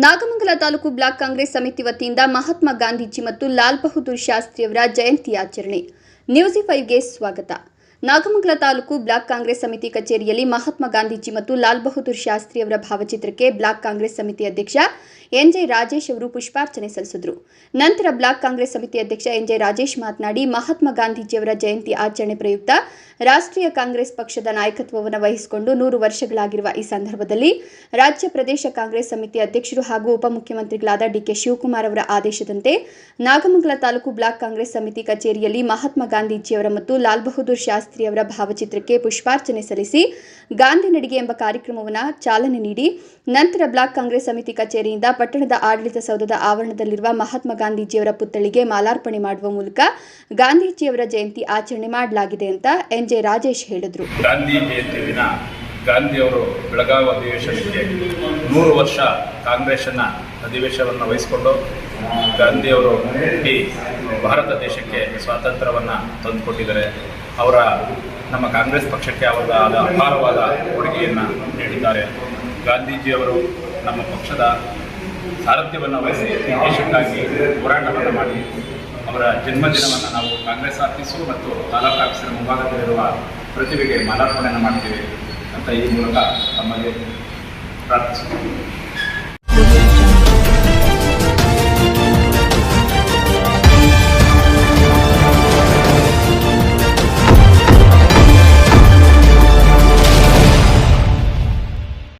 Nagamangala taluk block Congress ಸಮಿತಿ ವತಿಯಿಂದ ಮಹಾತ್ಮ ಗಾಂಧೀಜಿ ಮತ್ತು ಲಾಲ್ ಬಹದ್ದೂರ್ ಶಾಸ್ತ್ರಿಯವರ ಜಯಂತಿ ಆಚರಣೆ. ನ್ಯೂಸ್5ಗೆ ಸ್ವಾಗತ. ನಾಗಮಂಗಲ ತಾಲೂಕು ಬ್ಲಾಕ್ ಕಾಂಗ್ರೆಸ್ ಸಮಿತಿ ಕಚೇರಿಯಲ್ಲಿ ಮಹಾತ್ಮ ಗಾಂಧೀಜಿ ಮತ್ತು ಲಾಲ್ ಬಹದ್ದೂರ್ ಶಾಸ್ತ್ರಿಯವರ ಭಾವಚಿತ್ರಕ್ಕೆ ಬ್ಲಾಕ್ ಕಾಂಗ್ರೆಸ್ ಸಮಿತಿ ಅಧ್ಯಕ್ಷ ಎನ್.ಜೆ. ರಾಜೇಶ್ ಅವರು ಪುಷ್ಪಾರ್ಚನೆ ಸಲ್ಲಿಸಿದರು. ನಂತರ ಬ್ಲಾಕ್ ಕಾಂಗ್ರೆಸ್ ಸಮಿತಿ ಅಧ್ಯಕ್ಷ ಎನ್.ಜೆ. ರಾಜೇಶ್ ಮಾತನಾಡಿ, ಮಹಾತ್ಮ ಗಾಂಧೀಜಿಯವರ ಜಯಂತಿ ಆಚರಣೆ ಪ್ರಯುಕ್ತ ರಾಷ್ಟ್ರೀಯ ಕಾಂಗ್ರೆಸ್ ಪಕ್ಷದ ನಾಯಕತ್ವವನ್ನು ವಹಿಸಿಕೊಂಡು 100 ವರ್ಷಗಳಾಗಿರುವ ಈ ಸಂದರ್ಭದಲ್ಲಿ ರಾಜ್ಯ ಪ್ರದೇಶ ಕಾಂಗ್ರೆಸ್ ಸಮಿತಿ ಅಧ್ಯಕ್ಷರು ಹಾಗೂ ಉಪಮುಖ್ಯಮಂತ್ರಿಗಳಾದ ಡಿ.ಕೆ. ಶಿವಕುಮಾರ್ ಅವರ ಆದೇಶದಂತೆ ನಾಗಮಂಗಲ ತಾಲೂಕು ಬ್ಲಾಕ್ ಕಾಂಗ್ರೆಸ್ ಸಮಿತಿ ಕಚೇರಿಯಲ್ಲಿ ಮಹಾತ್ಮ ಗಾಂಧೀಜಿಯವರ ಮತ್ತು ಲಾಲ್ ಬಹದ್ದೂರ್ ಶಾಸ್ತ್ರಿಯವರ ಭಾವಚಿತ್ರಕ್ಕೆ ಪುಷ್ಪಾರ್ಚನೆ ಸಲ್ಲಿಸಿ ಗಾಂಧಿ ನಡಿಗೆ ಎಂಬ ಕಾರ್ಯಕ್ರಮವನ್ನು ಚಾಲನೆ ನೀಡಿ, ನಂತರ ಬ್ಲಾಕ್ ಕಾಂಗ್ರೆಸ್ ಸಮಿತಿ ಕಚೇರಿಯಿಂದ ಪಟ್ಟಣದ ಆಡಳಿತ ಸೌಧದ ಆವರಣದಲ್ಲಿರುವ ಮಹಾತ್ಮ ಗಾಂಧೀಜಿಯವರ ಪುತ್ಥಳಿಗೆ ಮಾಲಾರ್ಪಣೆ ಮಾಡುವ ಮೂಲಕ ಗಾಂಧೀಜಿಯವರ ಜಯಂತಿ ಆಚರಣೆ ಮಾಡಲಾಗಿದೆ ಅಂತ ಎನ್.ಜೆ. ರಾಜೇಶ್ ಹೇಳಿದರು. ಗಾಂಧಿ ಜಯಂತಿ ದಿನ ಗಾಂಧಿಯವರು ಬೆಳಗಾವಿ ಅಧಿವೇಶನಕ್ಕೆ 100 ವರ್ಷ ಕಾಂಗ್ರೆಸ್ನ ಅಧಿವೇಶನವನ್ನು ವಹಿಸಿಕೊಂಡು ಗಾಂಧಿಯವರು ಈ ಭಾರತ ದೇಶಕ್ಕೆ ಸ್ವಾತಂತ್ರ್ಯವನ್ನು ತಂದುಕೊಟ್ಟಿದ್ದಾರೆ. ಅವರ ನಮ್ಮ ಕಾಂಗ್ರೆಸ್ ಪಕ್ಷಕ್ಕೆ ಅವರದಾದ ಅಪಾರವಾದ ಕೊಡುಗೆಯನ್ನು ನೀಡಿದ್ದಾರೆ. ಗಾಂಧೀಜಿಯವರು ನಮ್ಮ ಪಕ್ಷದ ಸಾರಥ್ಯವನ್ನು ವಹಿಸಿ ದೇಶಕ್ಕಾಗಿ ಹೋರಾಟವನ್ನು ಮಾಡಿ ಅವರ ಜನ್ಮದಿನವನ್ನು ನಾವು ಕಾಂಗ್ರೆಸ್ ಆಫೀಸು ಮತ್ತು ತಾಲೂಕು ಆಫೀಸಿನ ಮುಂಭಾಗದಲ್ಲಿರುವ ಪ್ರತಿಭೆಗೆ ಮಾಲಾರ್ಪಣೆಯನ್ನು ಮಾಡ್ತೀವಿ ಅಂತ ಈ ಮೂಲಕ ತಮ್ಮಲ್ಲಿ ಪ್ರಾರ್ಥಿಸುತ್ತೇವೆ.